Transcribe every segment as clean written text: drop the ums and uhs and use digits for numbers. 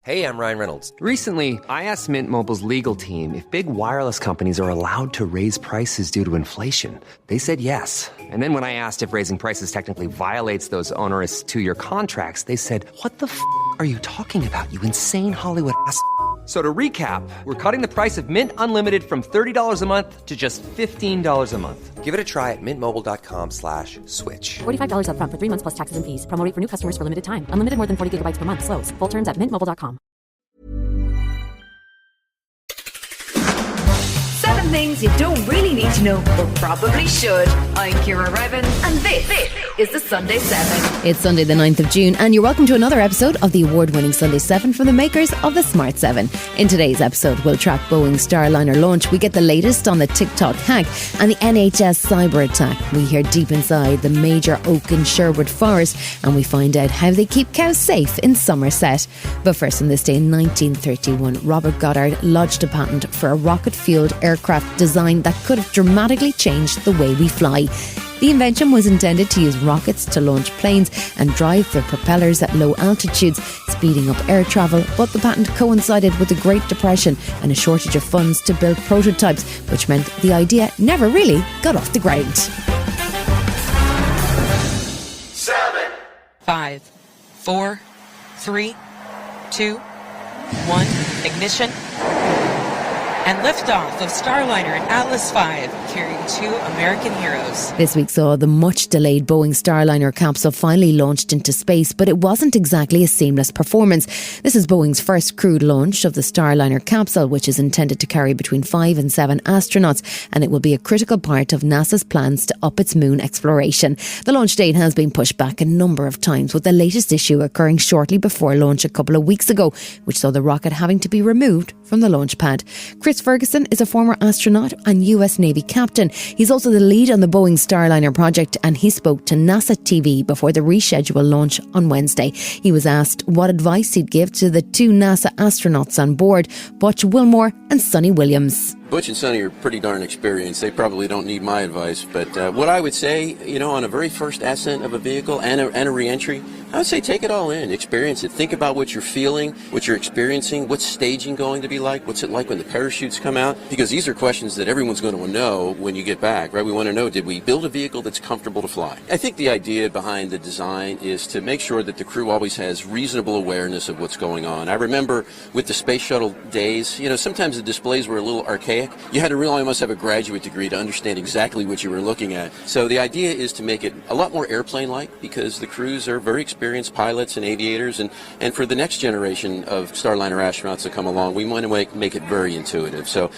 Hey, I'm Ryan Reynolds. Recently, I asked Mint Mobile's legal team if big wireless companies are allowed to raise prices due to inflation. They said yes. And then when I asked if raising prices technically violates those onerous two-year contracts, they said, "What the f*** are you talking about, you insane Hollywood ass?" So to recap, we're cutting the price of Mint Unlimited from $30 a month to just $15 a month. Give it a try at mintmobile.com/switch. $45 up front for 3 months plus taxes and fees. Promo rate for new customers for limited time. Unlimited more than 40 gigabytes per month. Slows full terms at mintmobile.com. 7 things you don't really need to know, but probably should. I'm Ciara Ryven, and this is the Sunday 7. It's Sunday the 9th of June, and you're welcome to another episode of the award-winning Sunday 7 from the makers of the Smart 7. In today's episode, we'll track Boeing's Starliner launch, we get the latest on the TikTok hack and the NHS Cyberattack. We hear deep inside the major oak in Sherwood forest, and we find out how they keep cows safe in Somerset. But first, on this day in 1931, Robert Goddard lodged a patent for a rocket-fueled aircraft design that could have dramatically changed the way we fly. The invention was intended to use rockets to launch planes and drive their propellers at low altitudes, speeding up air travel, but the patent coincided with the Great Depression and a shortage of funds to build prototypes, which meant the idea never really got off the ground. 7, 5, 4, 3, 2, 1, ignition, and liftoff of Starliner and Atlas V, carrying 2 American heroes. This week saw the much-delayed Boeing Starliner capsule finally launched into space, but it wasn't exactly a seamless performance. This is Boeing's first crewed launch of the Starliner capsule, which is intended to carry between 5 and 7 astronauts, and it will be a critical part of NASA's plans to up its moon exploration. The launch date has been pushed back a number of times, with the latest issue occurring shortly before launch a couple of weeks ago, which saw the rocket having to be removed from the launch pad. Chris Ferguson is a former astronaut and US Navy captain. He's also the lead on the Boeing Starliner project, and he spoke to NASA TV before the rescheduled launch on Wednesday. He was asked what advice he'd give to the 2 NASA astronauts on board, Butch Wilmore and Suni Williams. Butch and Suni are pretty darn experienced. They probably don't need my advice. But what I would say, on a very first ascent of a vehicle and a re-entry, I would say take it all in, experience it. Think about what you're feeling, what you're experiencing, what's staging going to be like, what's it like when the parachutes come out? Because these are questions that everyone's going to know when you get back, right? We want to know, did we build a vehicle that's comfortable to fly? I think the idea behind the design is to make sure that the crew always has reasonable awareness of what's going on. I remember with the space shuttle days, sometimes the displays were a little archaic. You had to really almost have a graduate degree to understand exactly what you were looking at. So the idea is to make it a lot more airplane-like, because the crews are very experienced pilots and aviators, and for the next generation of Starliner astronauts to come along, we want to make it very intuitive. So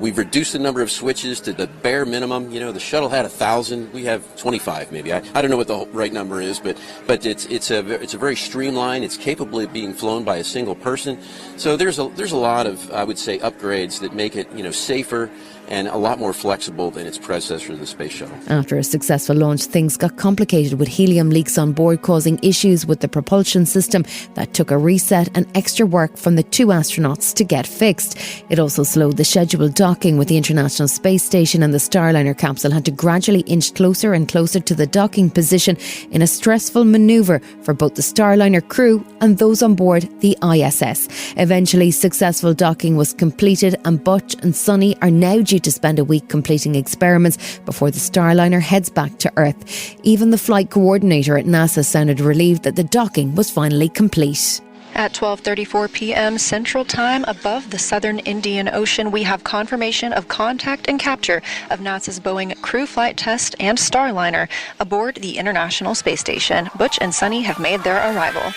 we've reduced the number of switches to the bare minimum. The shuttle had 1,000. We have 25 maybe. I don't know what the right number is, but it's a very streamlined. It's capable of being flown by a single person. So there's a lot of, I would say, upgrades that make it safer and a lot more flexible than its predecessor, the space shuttle. After a successful launch, things got complicated with helium leaks on board causing issues with the propulsion system that took a reset and extra work from the 2 astronauts to get fixed. It also slowed the scheduled docking with the International Space Station, and the Starliner capsule had to gradually inch closer and closer to the docking position in a stressful manoeuvre for both the Starliner crew and those on board the ISS. Eventually, successful docking was completed, and Butch and Suni are now due to spend a week completing experiments before the Starliner heads back to Earth. Even the flight coordinator at NASA sounded relieved that the docking was finally complete. At 12:34 p.m. Central Time, above the southern Indian Ocean, we have confirmation of contact and capture of NASA's Boeing crew flight test and Starliner aboard the International Space Station. Butch and Suni have made their arrival.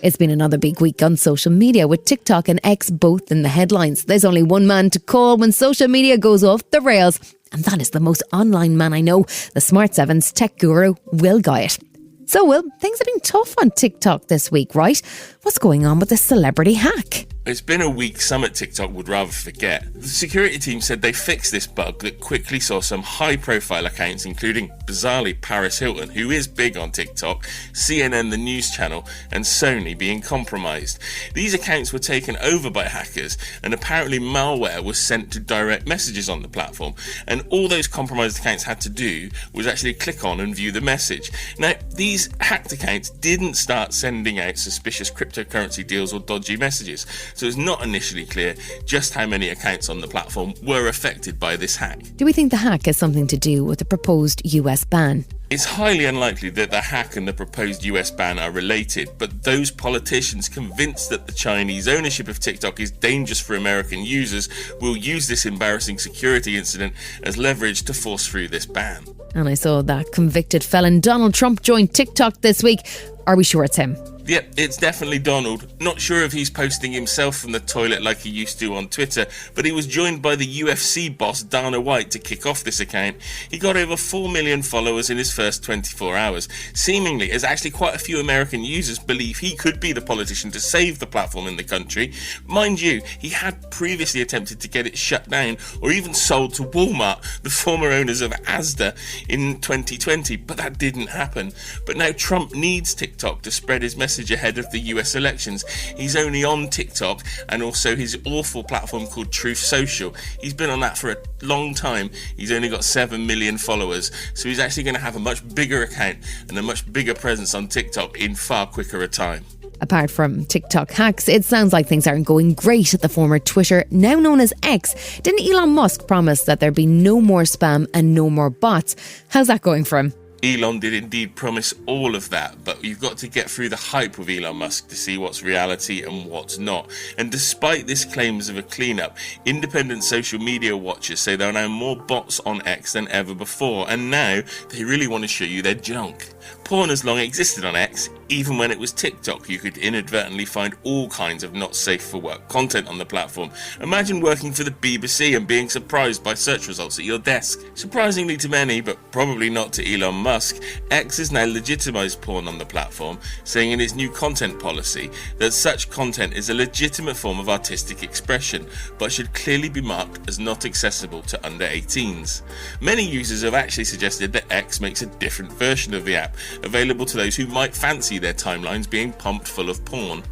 It's been another big week on social media, with TikTok and X both in the headlines. There's only one man to call when social media goes off the rails, and that is the most online man I know, the Smart 7's tech guru, Will Guyatt. So, Will, things have been tough on TikTok this week, right? What's going on with the celebrity hack? It's been a week some at TikTok would rather forget. The security team said they fixed this bug that quickly saw some high-profile accounts, including, bizarrely, Paris Hilton, who is big on TikTok, CNN the news channel, and Sony being compromised. These accounts were taken over by hackers, and apparently malware was sent to direct messages on the platform, and all those compromised accounts had to do was actually click on and view the message. Now, these hacked accounts didn't start sending out suspicious cryptocurrency deals or dodgy messages, so it's not initially clear just how many accounts on the platform were affected by this hack. Do we think the hack has something to do with the proposed US ban? It's highly unlikely that the hack and the proposed US ban are related, but those politicians convinced that the Chinese ownership of TikTok is dangerous for American users will use this embarrassing security incident as leverage to force through this ban. And I saw that convicted felon Donald Trump joined TikTok this week. Are we sure it's him? Yep, it's definitely Donald. Not sure if he's posting himself from the toilet like he used to on Twitter, but he was joined by the UFC boss Dana White to kick off this account. He got over 4 million followers in his first 24 hours, seemingly as actually quite a few American users believe he could be the politician to save the platform in the country. Mind you, he had previously attempted to get it shut down or even sold to Walmart, the former owners of Asda, in 2020, but that didn't happen. But now Trump needs TikTok to spread his message ahead of the US elections. He's only on TikTok and also his awful platform called Truth Social. He's been on that for a long time. He's only got 7 million followers, so he's actually going to have a much bigger account and a much bigger presence on TikTok in far quicker a time. Apart from TikTok hacks, it sounds like things aren't going great at the former Twitter, now known as X. Didn't Elon Musk promise that there'd be no more spam and no more bots? How's that going for him? Elon did indeed promise all of that, but you've got to get through the hype with Elon Musk to see what's reality and what's not. And despite this claims of a cleanup, independent social media watchers say there are now more bots on X than ever before, and now they really want to show you their junk. Porn has long existed on X. Even when it was TikTok, you could inadvertently find all kinds of not safe for work content on the platform. Imagine working for the BBC and being surprised by search results at your desk. Surprisingly to many, but probably not to Elon Musk, X has now legitimised porn on the platform, saying in its new content policy that such content is a legitimate form of artistic expression, but should clearly be marked as not accessible to under 18s. Many users have actually suggested that X makes a different version of the app, available to those who might fancy their timelines being pumped full of porn.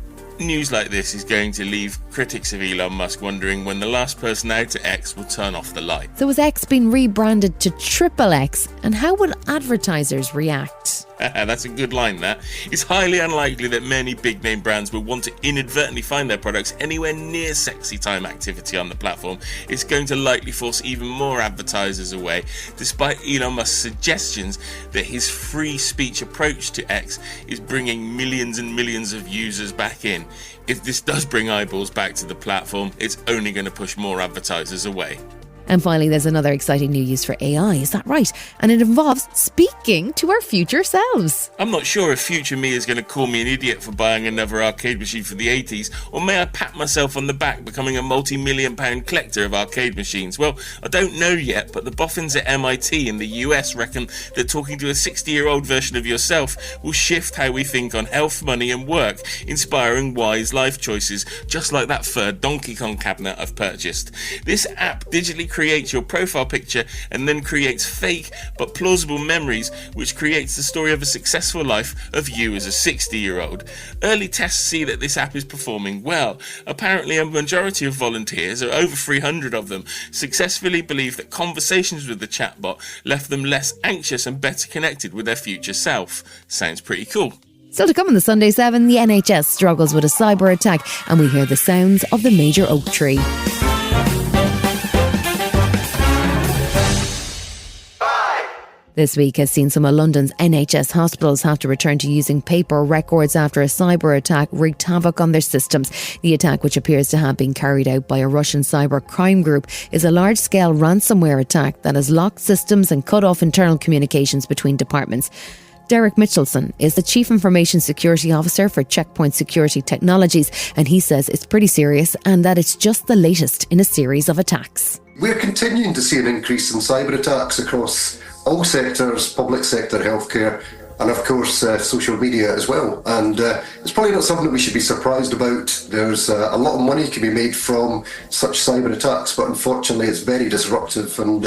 News like this is going to leave critics of Elon Musk wondering when the last person out at X will turn off the light. So has X been rebranded to XXX, and how would advertisers react? That's a good line, that. It's highly unlikely that many big-name brands will want to inadvertently find their products anywhere near sexy time activity on the platform. It's going to likely force even more advertisers away, despite Elon Musk's suggestions that his free speech approach to X is bringing millions and millions of users back in. If this does bring eyeballs back to the platform, it's only going to push more advertisers away. And finally, there's another exciting new use for AI, is that right? And it involves speaking to our future selves. I'm not sure if future me is going to call me an idiot for buying another arcade machine from the 80s, or may I pat myself on the back becoming a multi-million pound collector of arcade machines? Well, I don't know yet, but the boffins at MIT in the US reckon that talking to a 60-year-old version of yourself will shift how we think on health, money and work, inspiring wise life choices, just like that third Donkey Kong cabinet I've purchased. This app digitally creates your profile picture and then creates fake but plausible memories, which creates the story of a successful life of you as a 60-year-old. Early tests see that this app is performing well. Apparently a majority of volunteers, or over 300 of them, successfully believe that conversations with the chatbot left them less anxious and better connected with their future self. Sounds pretty cool. Still to come on the Sunday 7, the NHS struggles with a cyber attack, and we hear the sounds of the major oak tree. This week has seen some of London's NHS hospitals have to return to using paper records after a cyber attack wreaked havoc on their systems. The attack, which appears to have been carried out by a Russian cyber crime group, is a large-scale ransomware attack that has locked systems and cut off internal communications between departments. Deryck Mitchelson is the Chief Information Security Officer for Checkpoint Security Technologies, and he says it's pretty serious and that it's just the latest in a series of attacks. We're continuing to see an increase in cyber attacks across all sectors, public sector, healthcare, and of course social media as well. And it's probably not something that we should be surprised about. There's a lot of money can be made from such cyber attacks, but unfortunately it's very disruptive, and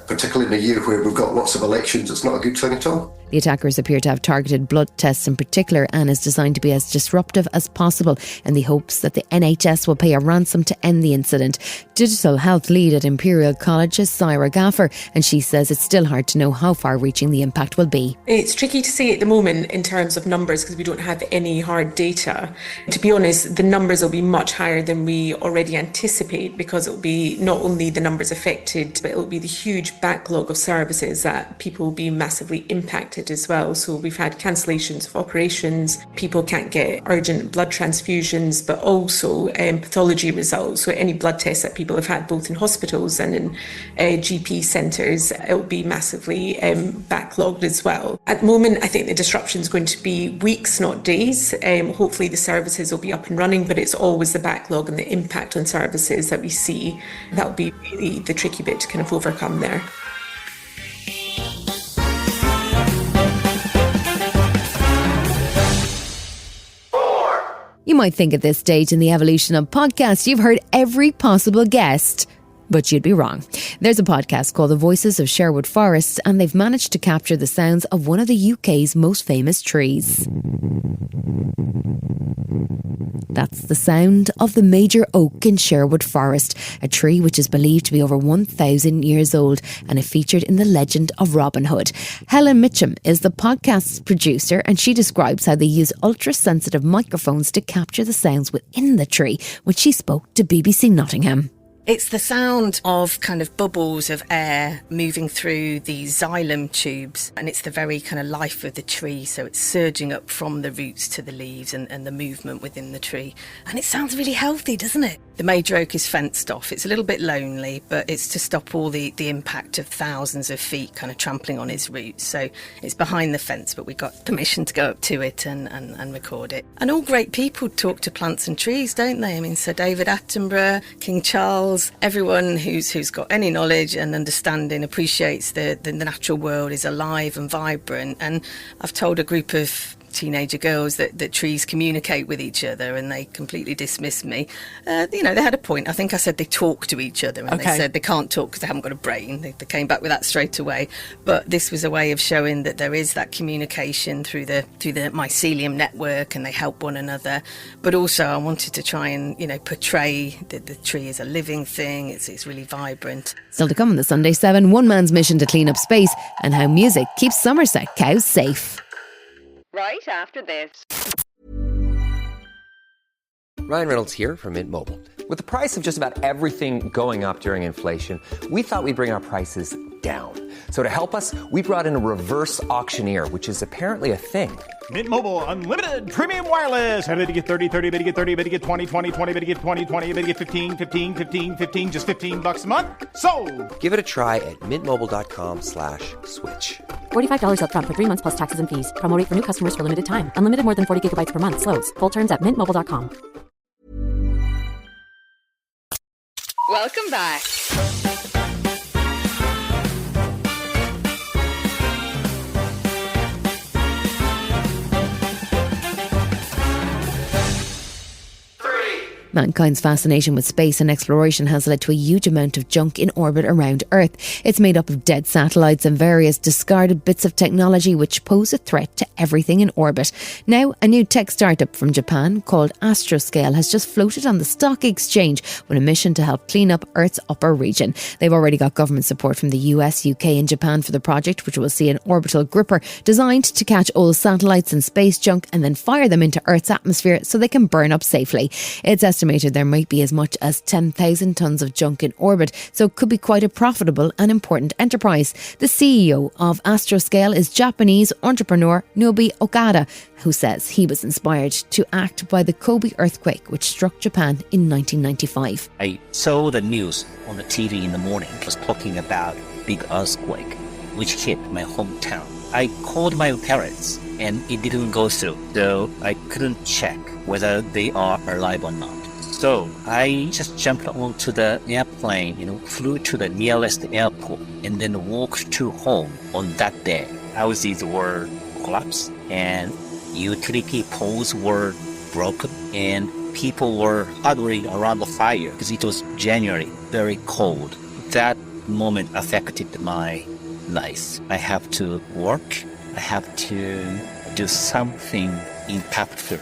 particularly in a year where we've got lots of elections, it's not a good thing at all. The attackers appear to have targeted blood tests in particular and is designed to be as disruptive as possible in the hopes that the NHS will pay a ransom to end the incident. Digital health lead at Imperial College is Saira Ghafur, and she says it's still hard to know how far-reaching the impact will be. It's tricky to say at the moment in terms of numbers because we don't have any hard data. To be honest, the numbers will be much higher than we already anticipate because it will be not only the numbers affected, but it will be the huge backlog of services that people will be massively impacted as well. So we've had cancellations of operations, people can't get urgent blood transfusions, but also pathology results. So any blood tests that people have had both in hospitals and in GP centres, it will be massively backlogged as well. At the moment, I think the disruption is going to be weeks, not days. Hopefully the services will be up and running, but it's always the backlog and the impact on services that we see. That will be really the tricky bit to kind of overcome there. You might think at this stage in the evolution of podcasts you've heard every possible guest, but you'd be wrong. There's a podcast called The Voices of Sherwood Forests, and they've managed to capture the sounds of one of the UK's most famous trees. That's the sound of the major oak in Sherwood Forest, a tree which is believed to be over 1,000 years old and it featured in the legend of Robin Hood. Helen Mitchem is the podcast's producer, and she describes how they use ultra-sensitive microphones to capture the sounds within the tree, which she spoke to BBC Nottingham. It's the sound of kind of bubbles of air moving through the xylem tubes, and it's the very kind of life of the tree, so it's surging up from the roots to the leaves and the movement within the tree. And it sounds really healthy, doesn't it? The major oak is fenced off. It's a little bit lonely, but it's to stop all the impact of thousands of feet kind of trampling on its roots. So it's behind the fence, but we got permission to go up to it and record it. And all great people talk to plants and trees, don't they? I mean, Sir David Attenborough, King Charles, everyone who's got any knowledge and understanding appreciates the natural world is alive and vibrant. And I've told a group of teenager girls that trees communicate with each other, and they completely dismissed me. They had a point. I think I said they talk to each other, and they said they can't talk because they haven't got a brain. They came back with that straight away. But this was a way of showing that there is that communication through the mycelium network, and they help one another. But also I wanted to try and portray that the tree is a living thing. It's really vibrant. Still to come on the Sunday 7, one man's mission to clean up space and how music keeps Somerset cows safe. Right after this. Ryan Reynolds here from Mint Mobile. With the price of just about everything going up during inflation, we thought we'd bring our prices down. So to help us, we brought in a reverse auctioneer, which is apparently a thing. Mint Mobile Unlimited Premium Wireless. How to get 30, 30, bit to get 30, bit to get 20, 20, 20, bit to get 20, 20, bit to get 15, 15, 15, 15, just $15 a month? Sold! Give it a try at mintmobile.com/switch. $45 up front for 3 months plus taxes and fees. Promo rate for new customers for limited time. Unlimited more than 40 gigabytes per month. Slows full terms at mintmobile.com. Welcome back. Mankind's fascination with space and exploration has led to a huge amount of junk in orbit around Earth. It's made up of dead satellites and various discarded bits of technology which pose a threat to everything in orbit. Now, a new tech startup from Japan called Astroscale has just floated on the stock exchange with a mission to help clean up Earth's upper region. They've already got government support from the US, UK and Japan for the project, which will see an orbital gripper designed to catch old satellites and space junk and then fire them into Earth's atmosphere so they can burn up safely. It's estimated there might be as much as 10,000 tonnes of junk in orbit, so it could be quite a profitable and important enterprise. The CEO of Astroscale is Japanese entrepreneur Nobu Okada, who says he was inspired to act by the Kobe earthquake, which struck Japan in 1995. I saw the news on the TV in the morning. It was talking about big earthquake, which hit my hometown. I called my parents, and it didn't go through, so I couldn't check whether they are alive or not. So I just jumped onto the airplane, flew to the nearest airport and then walked to home on that day. Houses were collapsed, and utility poles were broken, and people were huddling around the fire because it was January, very cold. That moment affected my life. I have to work. I have to do something impactful.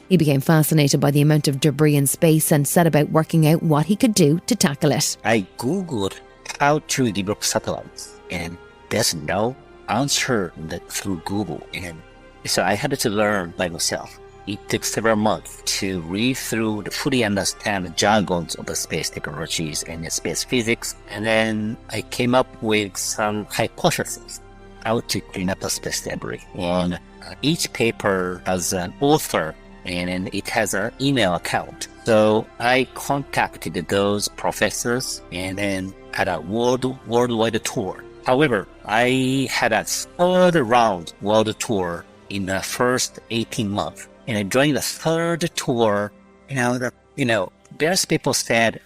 He became fascinated by the amount of debris in space and set about working out what he could do to tackle it. I Googled how to develop satellites, and there's no answer through Google. And so I had to learn by myself. It took several months to read through to fully understand the jargons of the space technologies and the space physics. And then I came up with some hypotheses how to clean up the space debris. And each paper has an author, and it has an email account. So I contacted those professors and then had a worldwide tour. However, I had a third round world tour in the first 18 months. And during the third tour, various people said,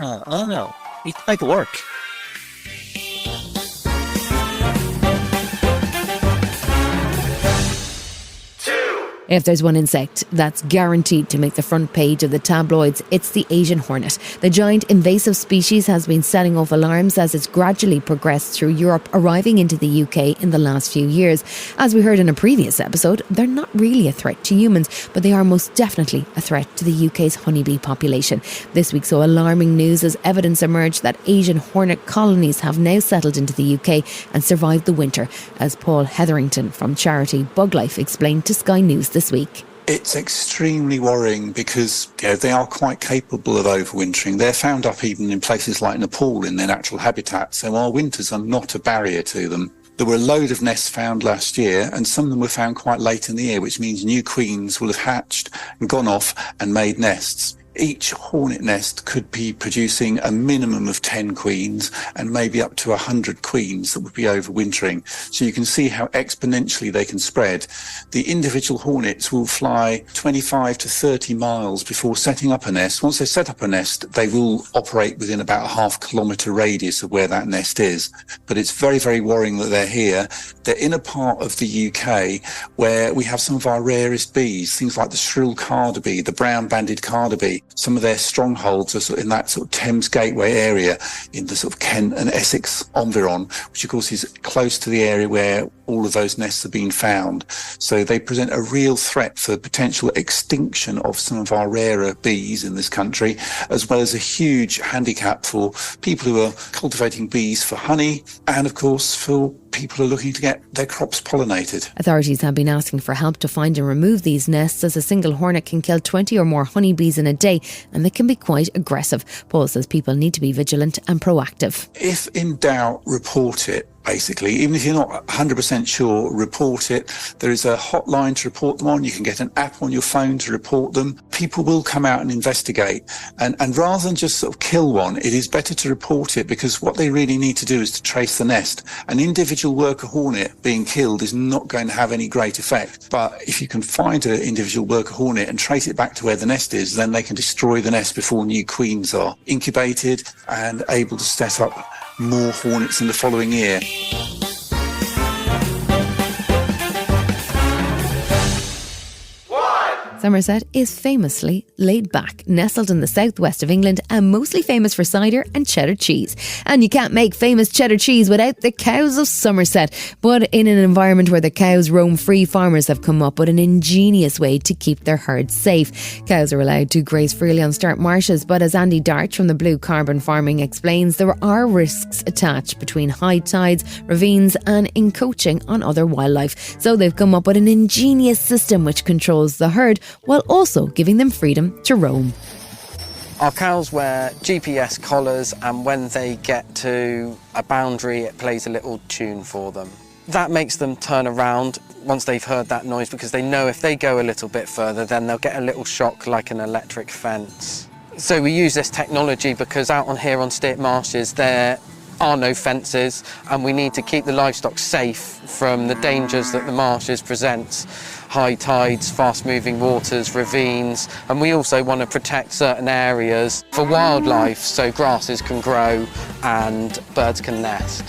oh no, it might work. If there's one insect that's guaranteed to make the front page of the tabloids, it's the Asian hornet. The giant invasive species has been setting off alarms as it's gradually progressed through Europe, arriving into the UK in the last few years. As we heard in a previous episode, they're not really a threat to humans, but they are most definitely a threat to the UK's honeybee population. This week saw alarming news as evidence emerged that Asian hornet colonies have now settled into the UK and survived the winter, as Paul Hetherington from charity Buglife explained to Sky News this week. It's extremely worrying because they are quite capable of overwintering. They're found up even in places like Nepal in their natural habitat, so our winters are not a barrier to them. There were a load of nests found last year, and some of them were found quite late in the year, which means new queens will have hatched and gone off and made nests. Each hornet nest could be producing a minimum of 10 queens and maybe up to 100 queens that would be overwintering. So you can see how exponentially they can spread. The individual hornets will fly 25 to 30 miles before setting up a nest. Once they set up a nest, they will operate within about a half-kilometre radius of where that nest is. But it's very, very worrying that they're here. They're in a part of the UK where we have some of our rarest bees, things like the shrill carder bee, the brown-banded carder bee. Some of their strongholds are in that sort of Thames Gateway area in the sort of Kent and Essex environ, which of course is close to the area where all of those nests have been found. So they present a real threat for potential extinction of some of our rarer bees in this country, as well as a huge handicap for people who are cultivating bees for honey and of course for people who are looking to get their crops pollinated. Authorities have been asking for help to find and remove these nests, as a single hornet can kill 20 or more honeybees in a day, and they can be quite aggressive. Paul says people need to be vigilant and proactive. If in doubt, report it. Basically, even if you're not 100% sure, report it. There is a hotline to report them on. You can get an app on your phone to report them. People will come out and investigate. And rather than just sort of kill one, it is better to report it, because what they really need to do is to trace the nest. An individual worker hornet being killed is not going to have any great effect. But if you can find an individual worker hornet and trace it back to where the nest is, then they can destroy the nest before new queens are incubated and able to set up more hornets in the following year. Somerset is famously laid back, nestled in the southwest of England and mostly famous for cider and cheddar cheese. And you can't make famous cheddar cheese without the cows of Somerset. But in an environment where the cows roam free, farmers have come up with an ingenious way to keep their herds safe. Cows are allowed to graze freely on stark marshes, but as Andy Darch from the Blue Carbon Farming explains, there are risks attached between high tides, ravines and encroaching on other wildlife. So they've come up with an ingenious system which controls the herd while also giving them freedom to roam. Our cows wear GPS collars, and when they get to a boundary, it plays a little tune for them. That makes them turn around once they've heard that noise, because they know if they go a little bit further, then they'll get a little shock like an electric fence. So we use this technology because out on here on steep marshes, there are no fences, and we need to keep the livestock safe from the dangers that the marshes present. High tides, fast-moving waters, ravines, and we also want to protect certain areas for wildlife so grasses can grow and birds can nest.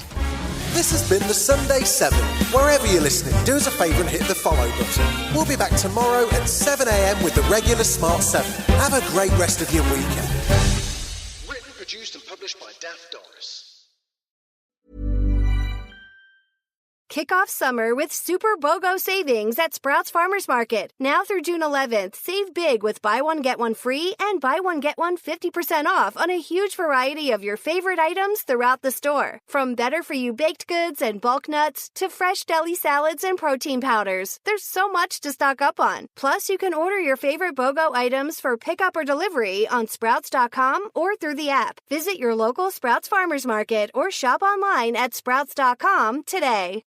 This has been the Sunday 7. Wherever you're listening, do us a favour and hit the follow button. We'll be back tomorrow at 7 a.m. with the regular Smart 7. Have a great rest of your weekend. Written, produced and published by Daft Doris. Kick off summer with Super BOGO savings at Sprouts Farmers Market. Now through June 11th, save big with buy one, get one free and buy one, get one 50% off on a huge variety of your favorite items throughout the store. From better-for-you baked goods and bulk nuts to fresh deli salads and protein powders. There's so much to stock up on. Plus, you can order your favorite BOGO items for pickup or delivery on Sprouts.com or through the app. Visit your local Sprouts Farmers Market or shop online at Sprouts.com today.